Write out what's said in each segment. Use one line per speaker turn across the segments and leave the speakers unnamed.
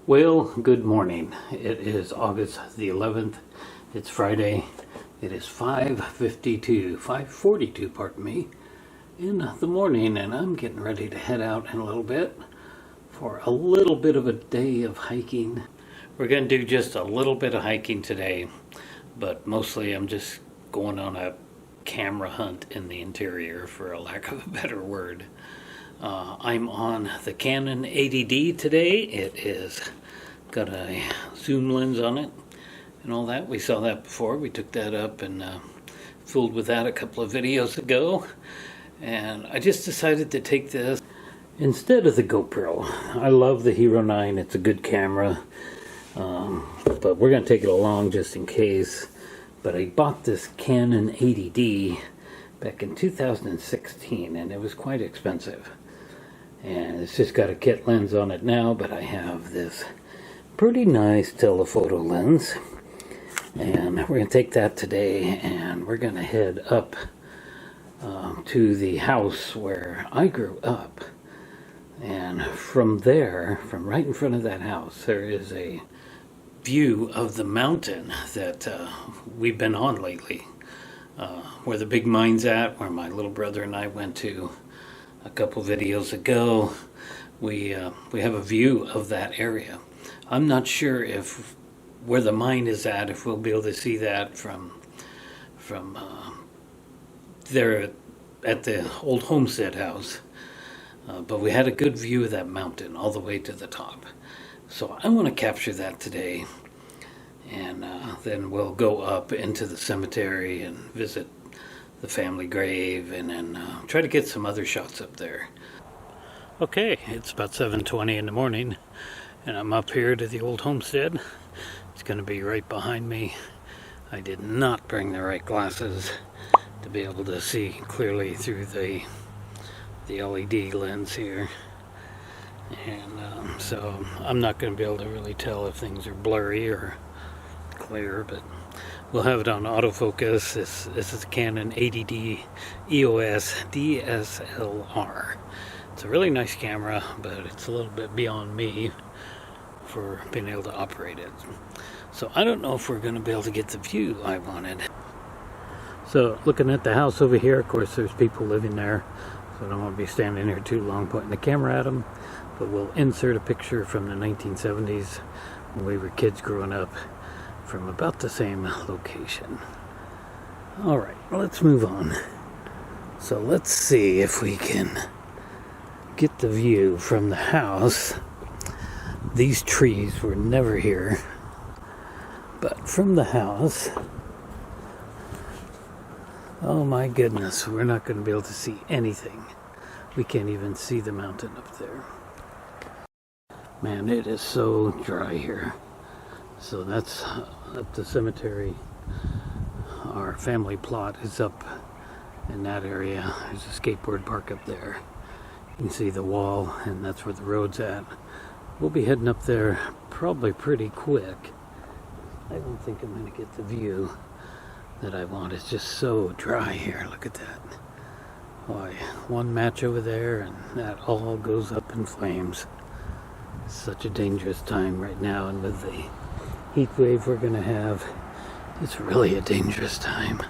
Well, good morning. It is August the 11th. It's Friday. It is 5:42, pardon me, in the morning, and I'm getting ready to head out in a little bit for a little bit of a day of hiking. We're going to do just a little bit of hiking today, but mostly I'm just going on a camera hunt in the interior, for a lack of a better word. I'm on the Canon 80D today. It is got a zoom lens on it and all that. We saw that before. We took that up and fooled with that a couple of videos ago. And I just decided to take this instead of the GoPro. I love the Hero 9. It's a good camera. But we're going to take it along just in case. But I bought this Canon 80D back in 2016 and it was quite expensive. And it's just got a kit lens on it now, but I have this pretty nice telephoto lens. And we're going to take that today and we're going to head up to the house where I grew up. And from there, from right in front of that house, there is a view of the mountain that we've been on lately. Where the big mine's at, where my little brother and I went to a couple videos ago. We have a view of that area. I'm not sure if where the mine is at, if we'll be able to see that from there at the old homestead house. But we had a good view of that mountain all the way to the top. So I want to capture that today. And then we'll go up into the cemetery and visit the family grave, and then try to get some other shots up there. Okay, it's about 7:20 in the morning, and I'm up here to the old homestead. It's going to be right behind me. I did not bring the right glasses to be able to see clearly through the LED lens here, and so I'm not going to be able to really tell if things are blurry or clear, but we'll have it on autofocus. This is a Canon 80D EOS DSLR. It's a really nice camera, but it's a little bit beyond me for being able to operate it. So I don't know if we're going to be able to get the view I wanted. So looking at the house over here, of course there's people living there, so I don't want to be standing here too long pointing the camera at them, but we'll insert a picture from the 1970s when we were kids growing up, from about the same location. Alright, let's move on. So let's see if we can get the view from the house. These trees were never here, but from the house, oh my goodness, we're not going to be able to see anything. We can't even see the mountain up there. Man, it is so dry here. So that's up the cemetery. Our family plot is up in that area. There's a skateboard park up there. You can see the wall, and that's where the road's at. We'll be heading up there probably pretty quick. I don't think I'm going to get the view that I want. It's just so dry here. Look at that. Why, one match over there and that all goes up in flames. It's such a dangerous time right now, and with the heat wave we're going to have, it's really a dangerous time.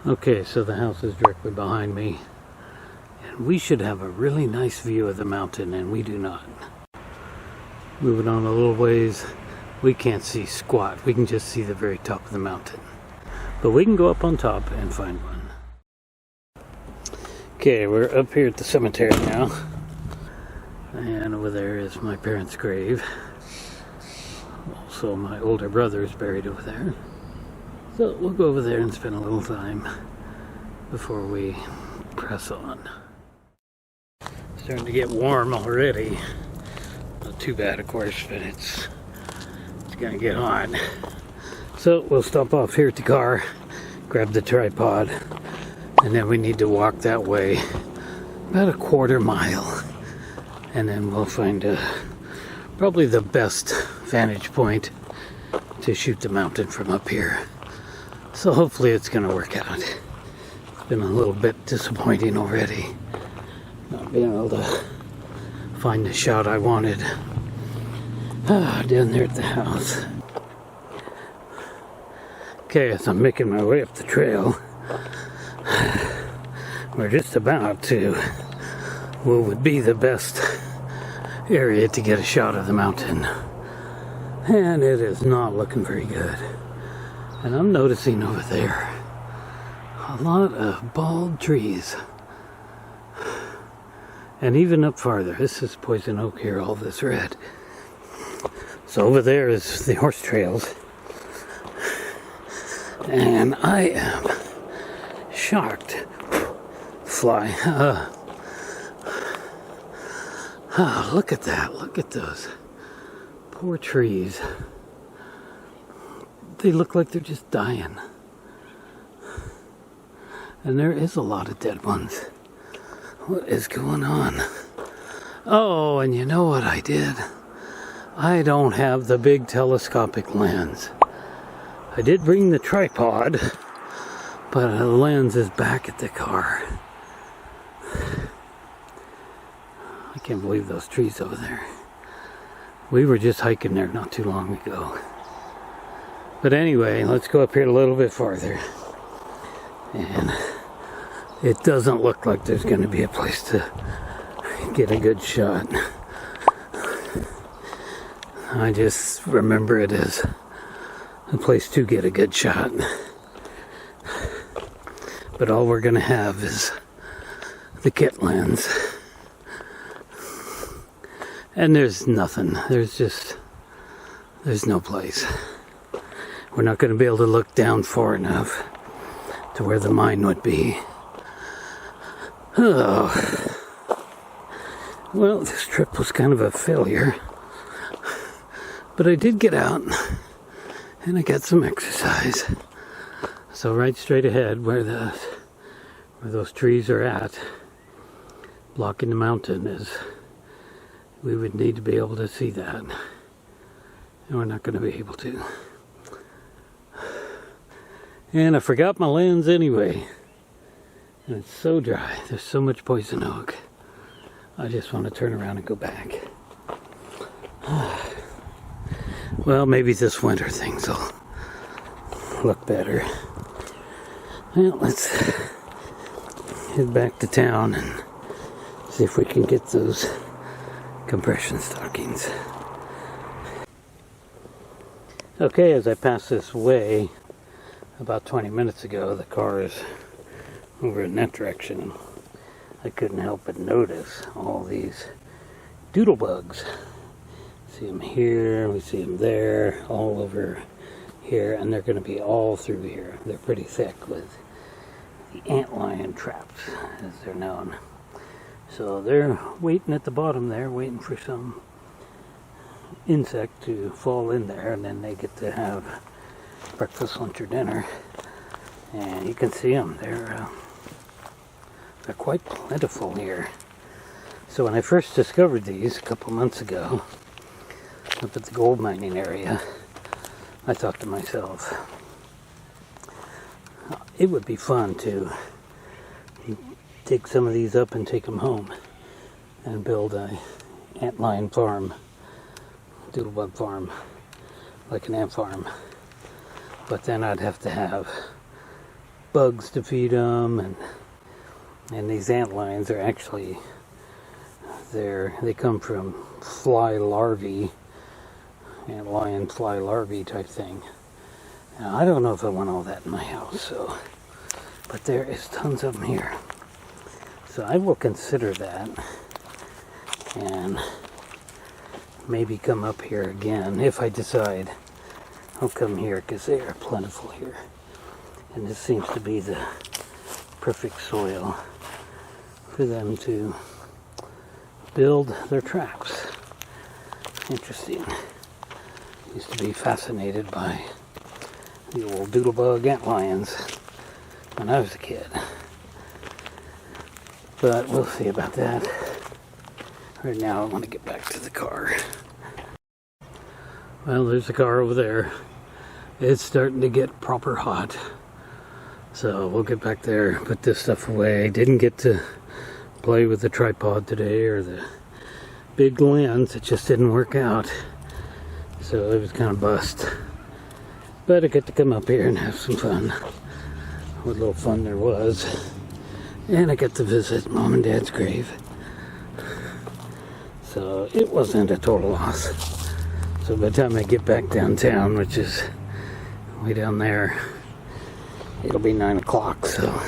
Okay, so the house is directly behind me, and we should have a really nice view of the mountain, and we do not. Moving on a little ways, we can't see squat. We can just see the very top of the mountain, but we can go up on top and find one. Okay, we're up here at the cemetery now, and over there is my parents' grave. Also, my older brother is buried over there. So we'll go over there and spend a little time before we press on. Starting to get warm already. Not too bad, of course, but it's gonna get hot. So we'll stop off here at the car, grab the tripod, and then we need to walk that way about a quarter mile, and then we'll find probably the best vantage point to shoot the mountain from up here. So hopefully it's going to work out. It's been a little bit disappointing already, not being able to find the shot I wanted. Down there at the house. Okay, as I'm making my way up the trail, we're just about to what would be the best area to get a shot of the mountain. And it is not looking very good. And I'm noticing over there a lot of bald trees. And even up farther, this is poison oak here, all this red. So over there is the horse trails. And I am shocked. Fly. Look at that. Look at those poor trees. They look like they're just dying. And there is a lot of dead ones. What is going on? Oh, and you know what I did? I don't have the big telescopic lens. I did bring the tripod, but the lens is back at the car. I can't believe those trees over there. We were just hiking there not too long ago. But anyway, let's go up here a little bit farther. And it doesn't look like there's going to be a place to get a good shot. I just remember it as a place to get a good shot. But all we're going to have is the kit lens. And there's nothing. There's no place. We're not going to be able to look down far enough to where the mine would be. Oh. Well, this trip was kind of a failure. But I did get out and I got some exercise. So right straight ahead where those trees are at, blocking the mountain, is we would need to be able to see that. And we're not going to be able to. And I forgot my lens anyway. And it's so dry. There's so much poison oak. I just want to turn around and go back. Well, maybe this winter things will look better. Well, let's head back to town and see if we can get those compression stockings. Okay, as I pass this way, about 20 minutes ago, the car is over in that direction. I couldn't help but notice all these doodle bugs. See them here, we see them there, all over here, and they're going to be all through here. They're pretty thick with the antlion traps, as they're known. So they're waiting at the bottom there, waiting for some insect to fall in there, and then they get to have breakfast, lunch, or dinner. And you can see them. They're quite plentiful here. So when I first discovered these a couple months ago, up at the gold mining area, I thought to myself, it would be fun to take some of these up and take them home and build a antlion farm, doodlebug farm, like an ant farm. But then I'd have to have bugs to feed them, and these antlions are actually, they come from fly larvae, antlion fly larvae type thing. Now, I don't know if I want all that in my house, so, but there is tons of them here. So I will consider that and maybe come up here again if I decide I'll come here, because they are plentiful here. And this seems to be the perfect soil for them to build their traps. Interesting. Used to be fascinated by the old doodlebug antlions when I was a kid. But we'll see about that. Right now I want to get back to the car. Well, there's the car over there. It's starting to get proper hot. So we'll get back there, put this stuff away. Didn't get to play with the tripod today or the big lens. It just didn't work out. So it was kind of bust. But I get to come up here and have some fun. What little fun there was. And I got to visit Mom and Dad's grave. So it wasn't a total loss. So by the time I get back downtown, which is way down there, it'll be 9 o'clock. So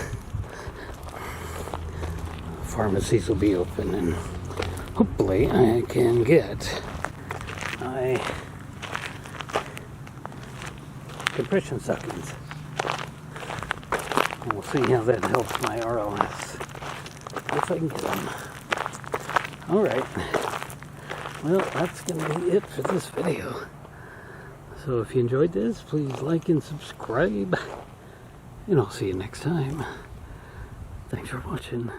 pharmacies will be open and hopefully I can get my compression suckings. And we'll see how that helps my RLS. If I can get them. Alright. Well, that's going to be it for this video. So if you enjoyed this, please like and subscribe. And I'll see you next time. Thanks for watching.